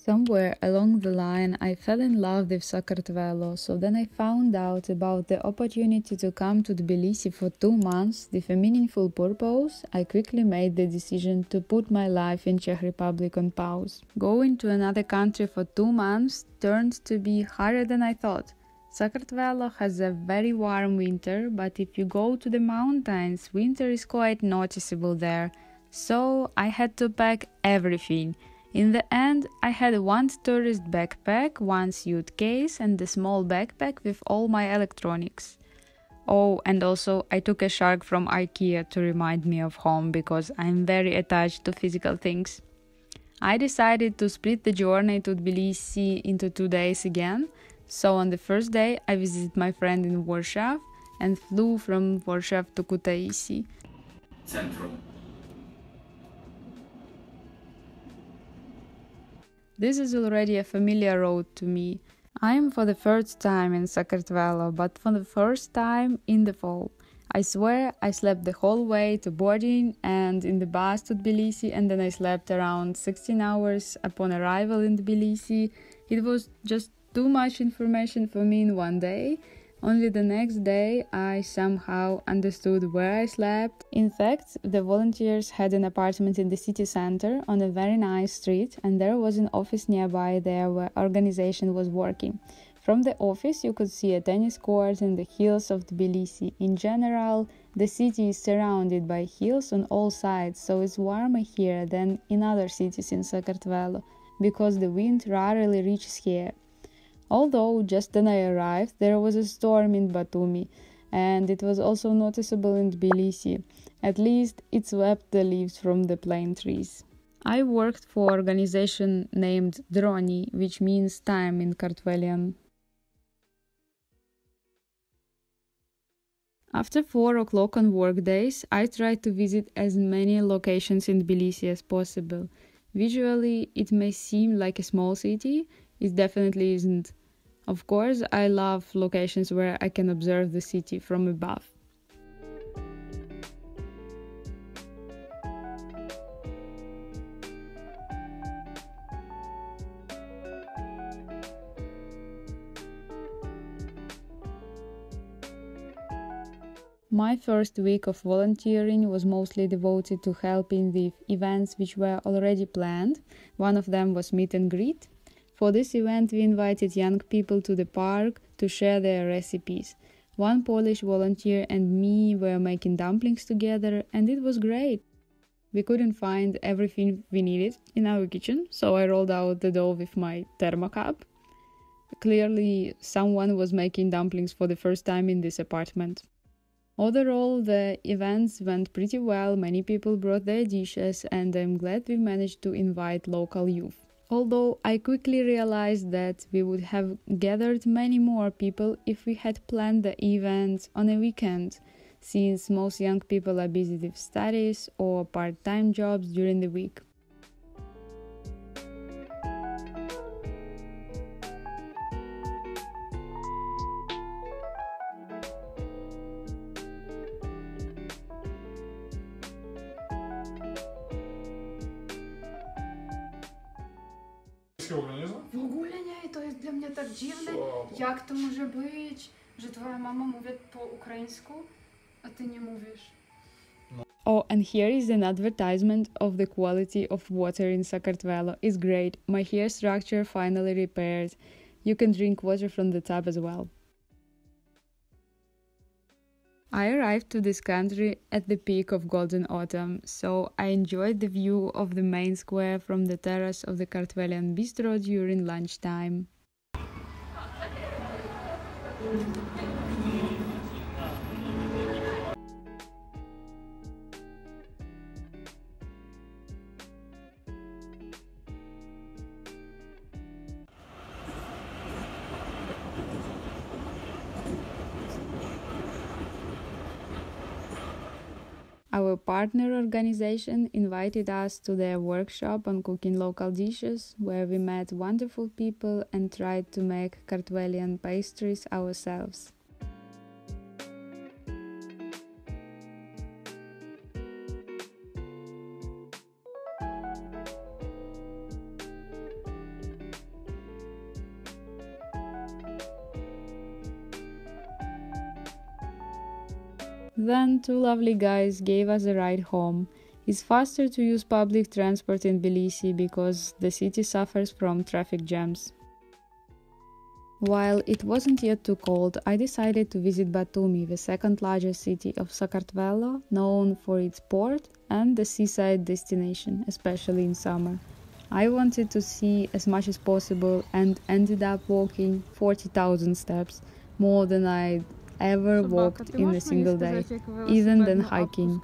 Somewhere along the line, I fell in love with Sakartvelo, so then I found out about the opportunity to come to Tbilisi for 2 months with a meaningful purpose. I quickly made the decision to put my life in Czech Republic on pause. Going to another country for 2 months turned to be harder than I thought. Sakartvelo has a very warm winter, but if you go to the mountains, winter is quite noticeable there. So I had to pack everything. In the end, I had one tourist backpack, one suitcase, and a small backpack with all my electronics. Oh, and also I took a shark from IKEA to remind me of home because I'm very attached to physical things. I decided to split the journey to Tbilisi into 2 days again. So on the first day, I visited my friend in Warsaw and flew from Warsaw to Kutaisi. Central. This is already a familiar road to me. I am for the first time in Sakartvelo, but for the first time in the fall. I swear I slept the whole way to boarding and in the bus to Tbilisi, and then I slept around 16 hours upon arrival in Tbilisi. It was just too much information for me in one day. Only the next day I somehow understood where I slept. In fact, the volunteers had an apartment in the city center on a very nice street, and there was an office nearby there where organization was working. From the office you could see a tennis court in the hills of Tbilisi. In general, the city is surrounded by hills on all sides, so it's warmer here than in other cities in Sakartvelo, because the wind rarely reaches here. Although just when I arrived, there was a storm in Batumi, and it was also noticeable in Tbilisi. At least it swept the leaves from the plane trees. I worked for an organization named Droni, which means time in Kartvelian. After 4 o'clock on work days, I tried to visit as many locations in Tbilisi as possible. Visually, it may seem like a small city. It definitely isn't. Of course, I love locations where I can observe the city from above. My first week of volunteering was mostly devoted to helping with events which were already planned. One of them was meet and greet. For this event, we invited young people to the park to share their recipes. One Polish volunteer and me were making dumplings together, and it was great. We couldn't find everything we needed in our kitchen, so I rolled out the dough with my thermocup. Clearly, someone was making dumplings for the first time in this apartment. Overall, the events went pretty well. Many people brought their dishes, and I'm glad we managed to invite local youth. Although I quickly realized that we would have gathered many more people if we had planned the event on a weekend, since most young people are busy with studies or part-time jobs during the week. W ogóle nie, to jest dla mnie tak dziwne, jak to może być, że twoja mama mówi po ukraińsku, a ty nie mówisz. Oh, and here is an advertisement of the quality of water in Sakartvelo. It's great. My hair structure finally repaired. You can drink water from the tap as well. I arrived to this country at the peak of golden autumn, so I enjoyed the view of the main square from the terrace of the Kartvelian bistro during lunchtime. Our partner organization invited us to their workshop on cooking local dishes, where we met wonderful people and tried to make Kartvelian pastries ourselves. Then two lovely guys gave us a ride home. It's faster to use public transport in Tbilisi because the city suffers from traffic jams. While it wasn't yet too cold, I decided to visit Batumi, the second largest city of Sakartvelo, known for its port and the seaside destination, especially in summer. I wanted to see as much as possible and ended up walking 40,000 steps, more than I'd ever walked in a single day, even than hiking.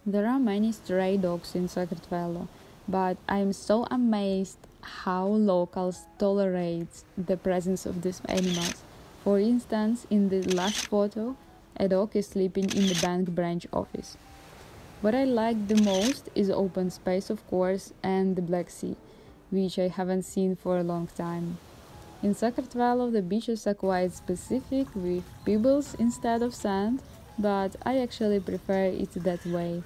There are many stray dogs in Sakartvelo, but I am so amazed how locals tolerate the presence of these animals. For instance, in the last photo, a dog is sleeping in the bank branch office. What I like the most is open space, of course, and the Black Sea, which I haven't seen for a long time. In Sakartvelo, the beaches are quite specific, with pebbles instead of sand, but I actually prefer it that way.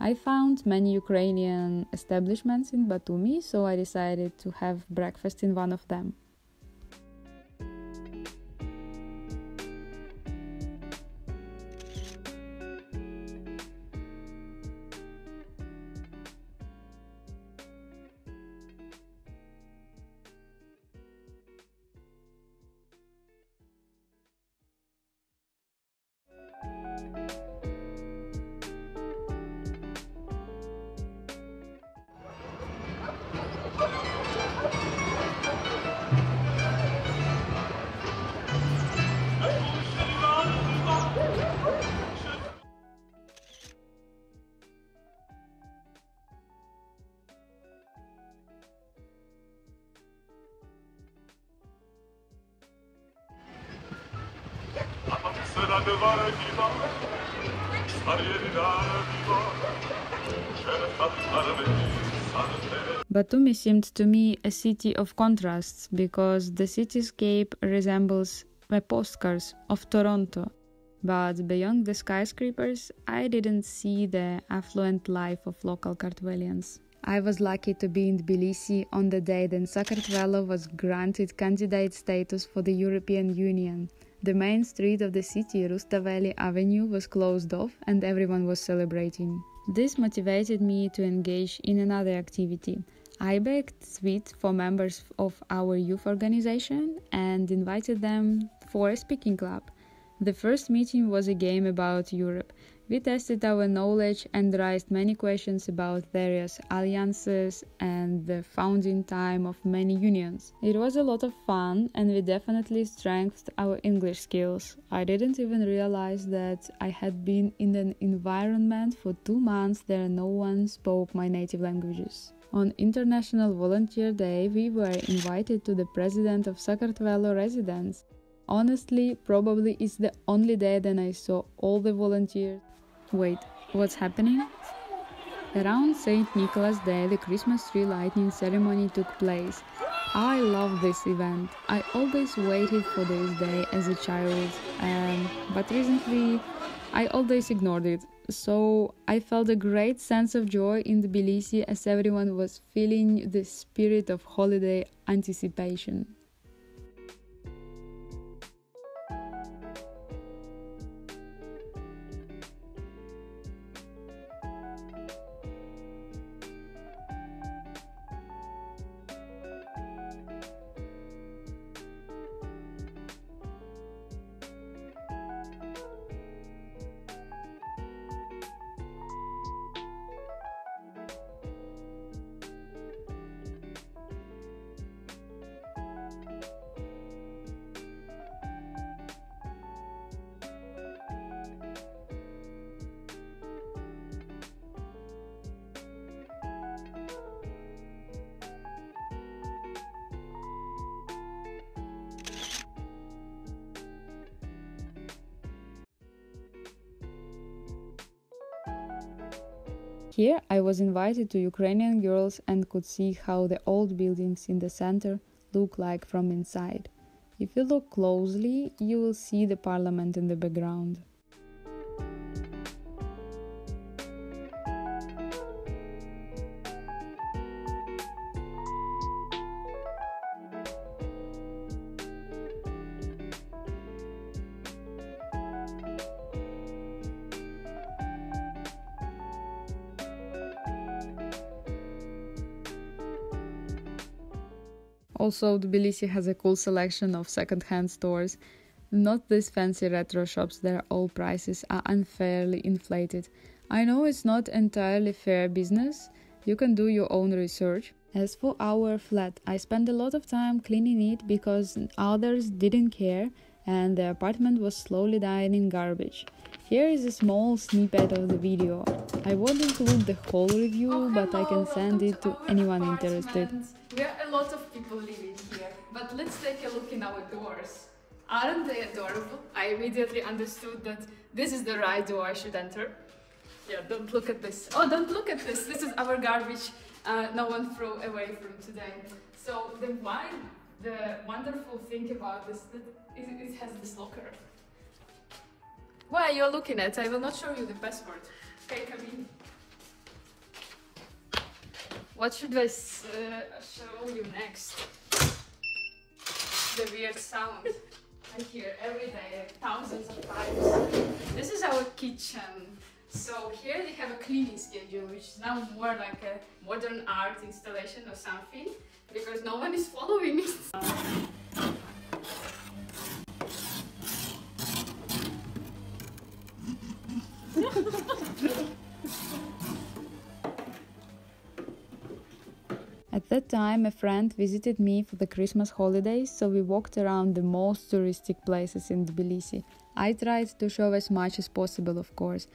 I found many Ukrainian establishments in Batumi, so I decided to have breakfast in one of them. Batumi seemed to me a city of contrasts because the cityscape resembles the postcards of Toronto, but beyond the skyscrapers, I didn't see the affluent life of local Kartvelians. I was lucky to be in Tbilisi on the day that Sakartvelo was granted candidate status for the European Union. The main street of the city, Rustaveli Avenue, was closed off and everyone was celebrating. This motivated me to engage in another activity. I baked sweets for members of our youth organization and invited them for a speaking club. The first meeting was a game about Europe. We tested our knowledge and raised many questions about various alliances and the founding time of many unions. It was a lot of fun and we definitely strengthened our English skills. I didn't even realize that I had been in an environment for 2 months where no one spoke my native languages. On International Volunteer Day, we were invited to the president of Sakartvelo residence. Honestly, probably it's the only day that I saw all the volunteers. Wait, what's happening? Around St. Nicholas Day, the Christmas tree lighting ceremony took place. I love this event. I always waited for this day as a child, but recently I always ignored it. So I felt a great sense of joy in Tbilisi as everyone was feeling the spirit of holiday anticipation. Here I was invited to Ukrainian girls and could see how the old buildings in the center look like from inside. If you look closely, you will see the parliament in the background. Also, Tbilisi has a cool selection of second-hand stores. Not these fancy retro shops where all prices are unfairly inflated. I know it's not entirely fair business. You can do your own research. As for our flat, I spent a lot of time cleaning it because others didn't care and the apartment was slowly dying in garbage. Here is a small snippet of the video. I won't include the whole review, but I can send it to anyone interested. We are a lot of people living here, but let's take a look in our doors. Aren't they adorable? I immediately understood that this is the right door I should enter. Yeah, don't look at this. Oh, don't look at this. This is our garbage no one threw away from today. So the wonderful thing about this, that it has this locker. Why you're looking at? I will not show you the password. Okay, come in. What should I show you next? The weird sound I hear every day, thousands of times. This is our kitchen. So here they have a cleaning schedule, which is now more like a modern art installation or something, because no one is following it. At that time, a friend visited me for the Christmas holidays, so we walked around the most touristic places in Tbilisi. I tried to show as much as possible, of course.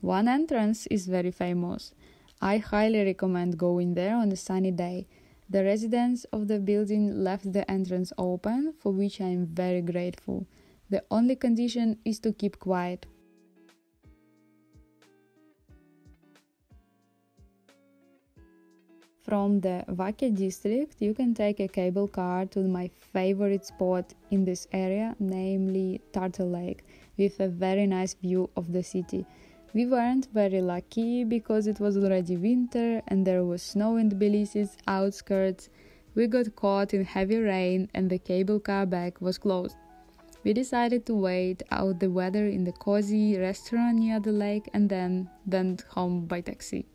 One entrance is very famous. I highly recommend going there on a sunny day. The residents of the building left the entrance open, for which I am very grateful. The only condition is to keep quiet. From the Vakia district, you can take a cable car to my favorite spot in this area, namely Turtle Lake, with a very nice view of the city. We weren't very lucky because it was already winter and there was snow in Tbilisi's outskirts. We got caught in heavy rain and the cable car back was closed. We decided to wait out the weather in the cozy restaurant near the lake and then went home by taxi.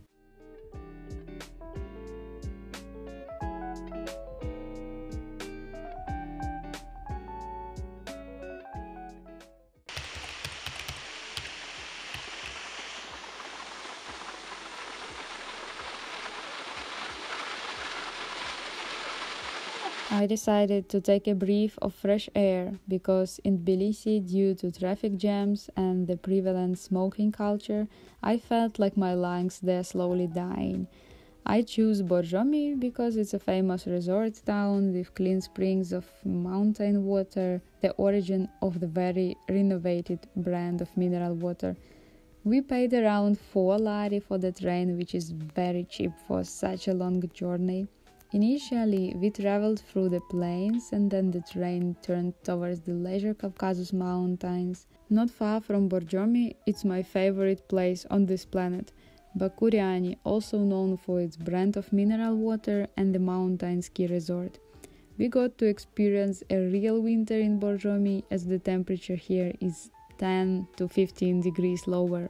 I decided to take a breath of fresh air because in Tbilisi, due to traffic jams and the prevalent smoking culture, I felt like my lungs were slowly dying. I choose Borjomi because it's a famous resort town with clean springs of mountain water, the origin of the very renovated brand of mineral water. We paid around 4 lari for the train, which is very cheap for such a long journey. Initially, we traveled through the plains and then the train turned towards the Leisure Caucasus Mountains. Not far from Borjomi, it's my favorite place on this planet. Bagrati, also known for its brand of mineral water and the mountain ski resort. We got to experience a real winter in Borjomi as the temperature here is 10 to 15 degrees lower.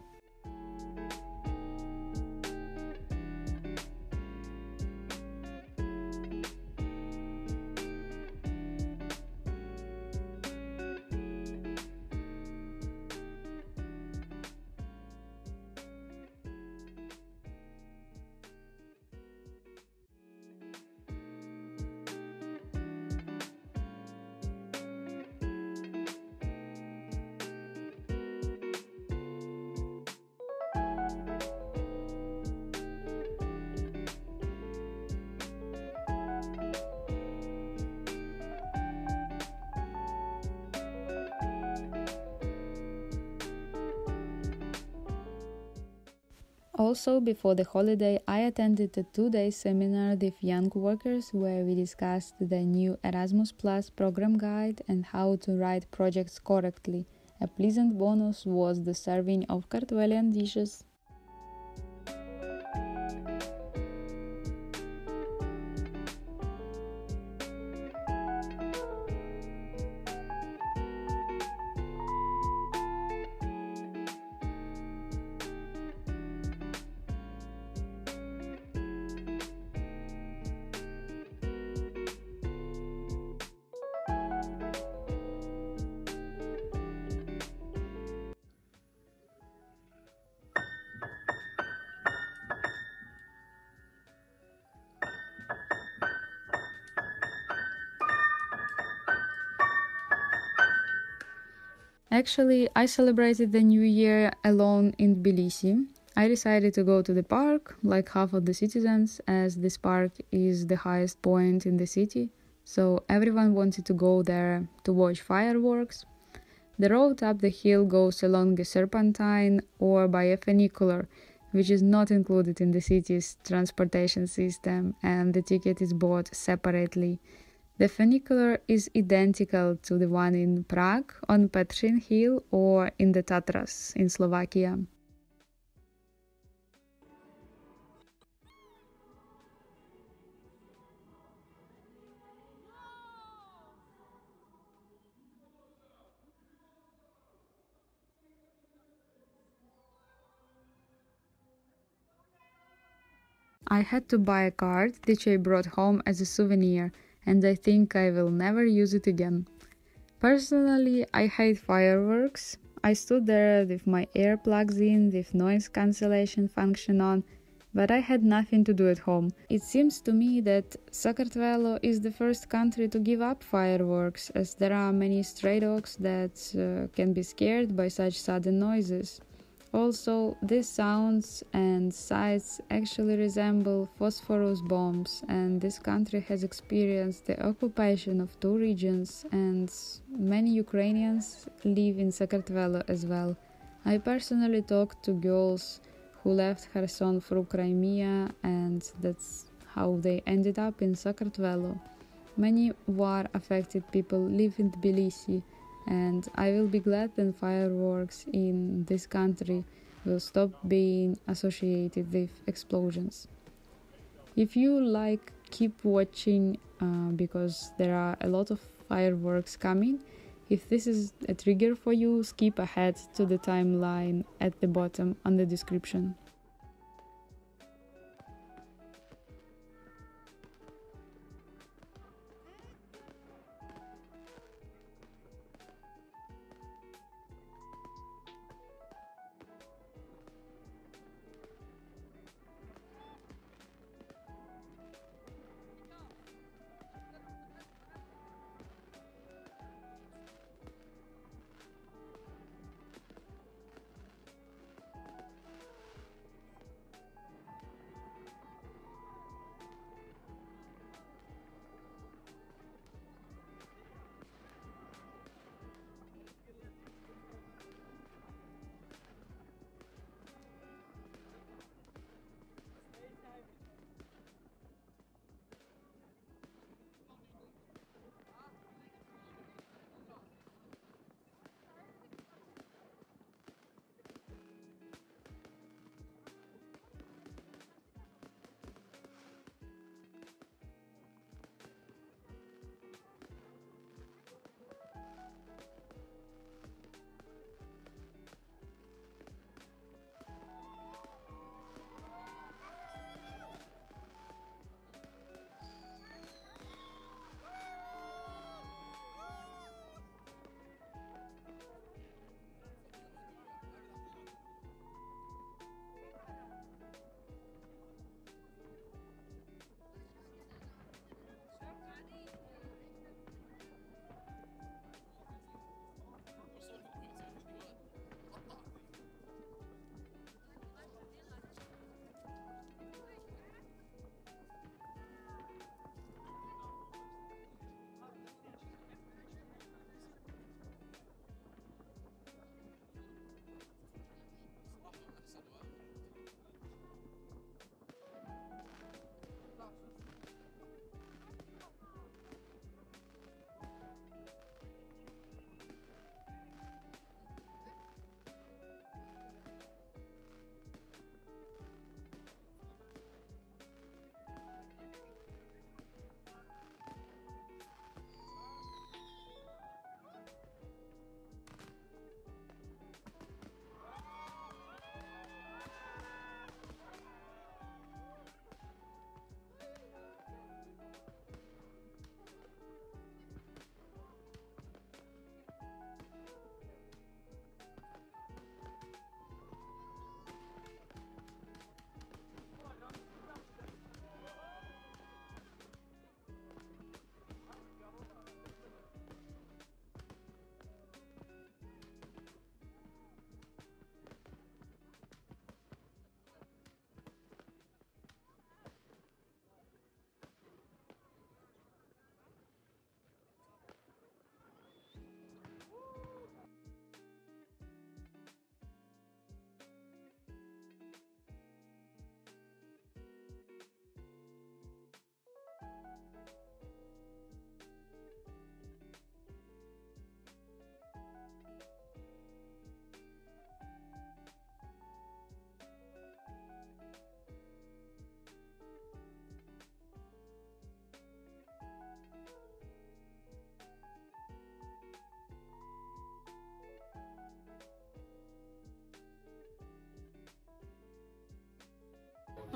Also, before the holiday, I attended a 2-day seminar with young workers where we discussed the new Erasmus Plus program guide and how to write projects correctly. A pleasant bonus was the serving of Kartvelian dishes. Actually, I celebrated the New Year alone in Tbilisi. I decided to go to the park, like half of the citizens, as this park is the highest point in the city, so everyone wanted to go there to watch fireworks. The road up the hill goes along a serpentine or by a funicular, which is not included in the city's transportation system, and the ticket is bought separately. The funicular is identical to the one in Prague on Petrin Hill or in the Tatras in Slovakia. I had to buy a card which I brought home as a souvenir, and I think I will never use it again. Personally, I hate fireworks. I stood there with my earplugs in, with noise cancellation function on, but I had nothing to do at home. It seems to me that Sakartvelo is the first country to give up fireworks, as there are many stray dogs that can be scared by such sudden noises. Also, these sounds and sights actually resemble phosphorus bombs, and this country has experienced the occupation of 2 regions, and many Ukrainians live in Sakartvelo as well. I personally talked to girls who left Kherson through Crimea, and that's how they ended up in Sakartvelo. Many war-affected people live in Tbilisi, and I will be glad when fireworks in this country will stop being associated with explosions. If you like, keep watching because there are a lot of fireworks coming. If this is a trigger for you, skip ahead to the timeline at the bottom on the description.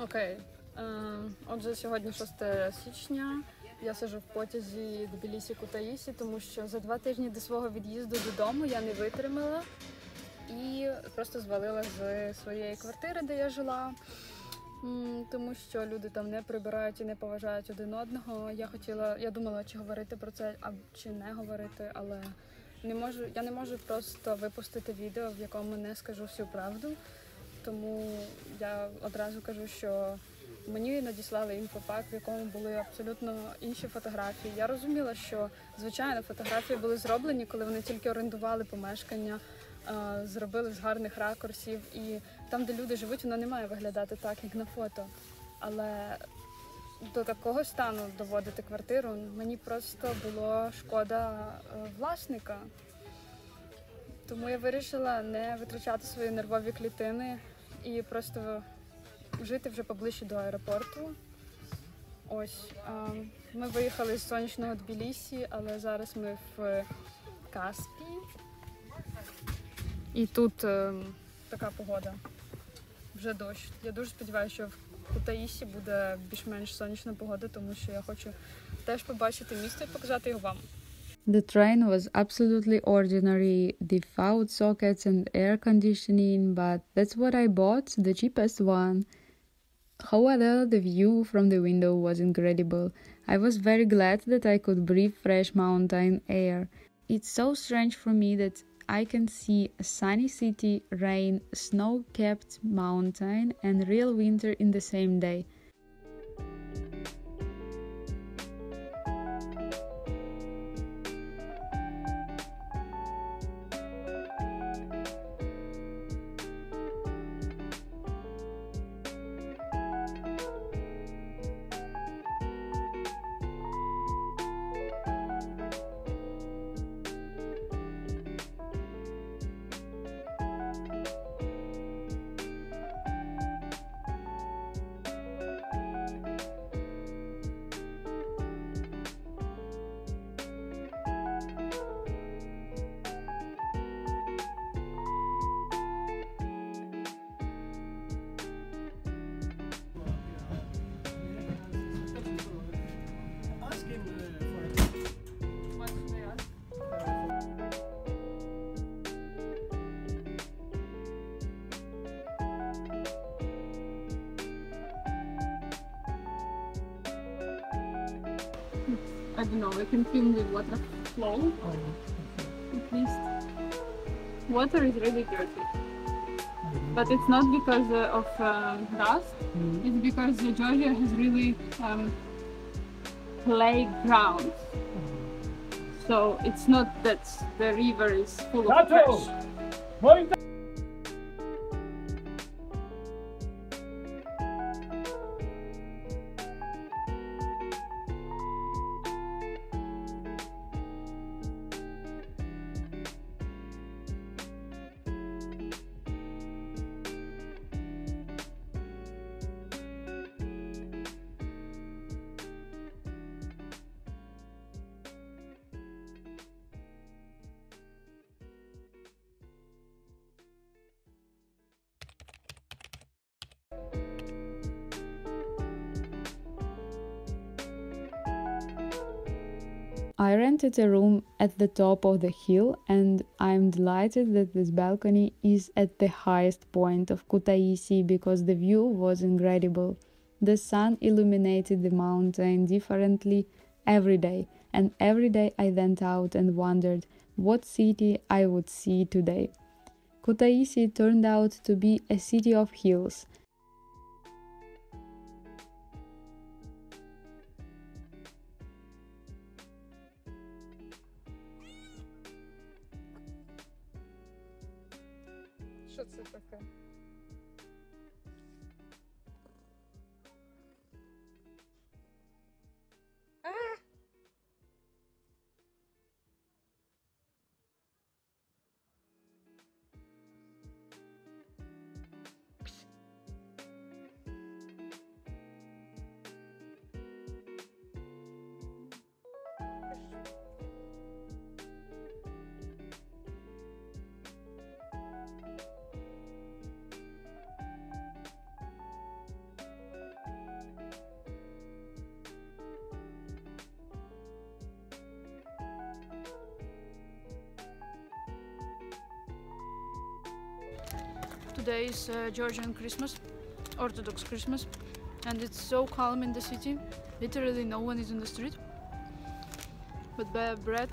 Окей. Отже, сьогодні 6 січня. Я сиджу в потязі Тбілісі Кутаїсі, тому що за 2 тижні до свого від'їзду додому я не витримала і просто звалила з своєї квартири, де я жила, тому що люди там не прибирають і не поважають один одного. Я думала, чи говорити про це, чи не говорити, але я не можу просто випустити відео, в якому не скажу всю правду. Тому я одразу кажу, що мені надіслали інфопак, в якому були абсолютно інші фотографії. Я розуміла, що, звичайно, фотографії були зроблені, коли вони тільки орендували помешкання, зробили з гарних ракурсів. І там, де люди живуть, воно не має виглядати так, як на фото. Але до такого стану доводити квартиру, мені просто було шкода власника. Тому я вирішила не витрачати свої нервові клітини і просто жити вже поближче до аеропорту. Ось, ми виїхали з сонячного Тбілісі, але зараз ми в Каспі. І тут така погода, вже дощ. Я дуже сподіваюся, що в Кутаїсі буде більш-менш сонячна погода, тому що я хочу теж побачити місто і показати його вам. The train was absolutely ordinary, without sockets and air conditioning, but that's what I bought, the cheapest one. However, the view from the window was incredible. I was very glad that I could breathe fresh mountain air. It's so strange for me that I can see a sunny city, rain, snow-capped mountain, and real winter in the same day. I don't know, I can film the water flow, at least. Water is really dirty, but it's not because of dust, it's because Georgia has really clay ground. So it's not that the river is full of trash. I rented a room at the top of the hill, and I'm delighted that this balcony is at the highest point of Kutaisi because the view was incredible. The sun illuminated the mountain differently every day, and every day I went out and wondered what city I would see today. Kutaisi turned out to be a city of hills. Що це таке? Today is Georgian Christmas, Orthodox Christmas, and it's so calm in the city. Literally no one is in the street. But the bread,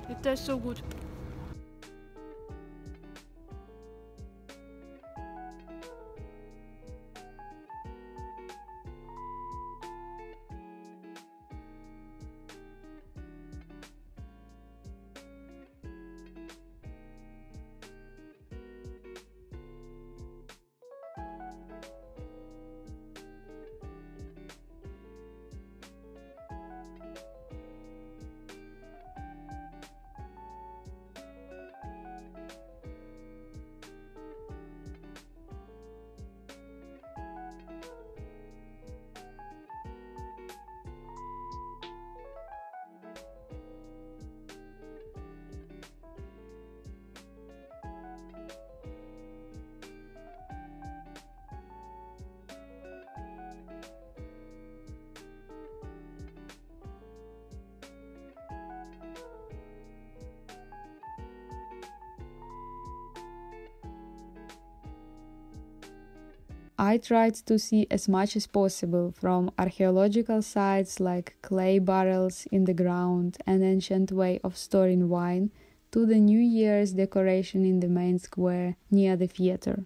it tastes so good. I tried to see as much as possible, from archaeological sites like clay barrels in the ground, an ancient way of storing wine, to the New Year's decoration in the main square near the theater.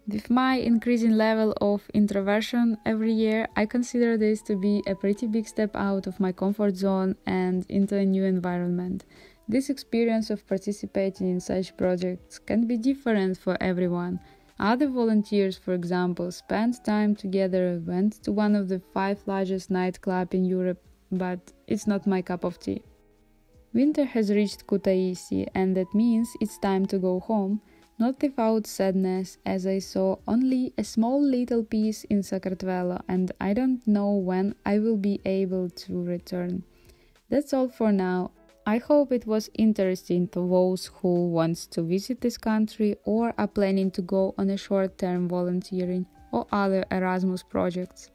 With my increasing level of introversion every year, I consider this to be a pretty big step out of my comfort zone and into a new environment. This experience of participating in such projects can be different for everyone. Other volunteers, for example, spent time together, went to one of the 5 largest nightclubs in Europe, but it's not my cup of tea. Winter has reached Kutaisi, and that means it's time to go home. Not without sadness, as I saw only a small little piece in Sakartvelo, and I don't know when I will be able to return. That's all for now. I hope it was interesting to those who want to visit this country or are planning to go on a short-term volunteering or other Erasmus projects.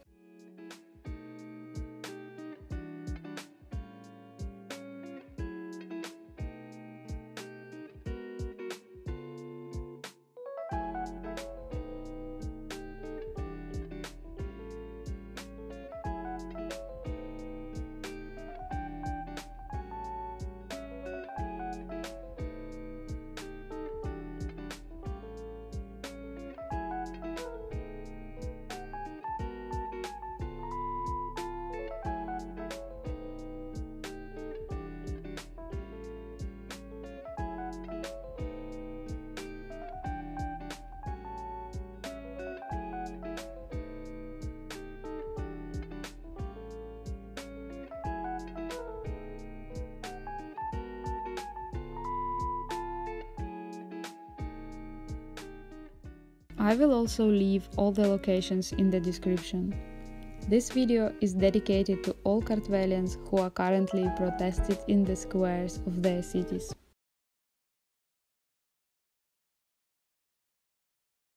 I will also leave all the locations in the description. This video is dedicated to all Kartvelians who are currently protesting in the squares of their cities.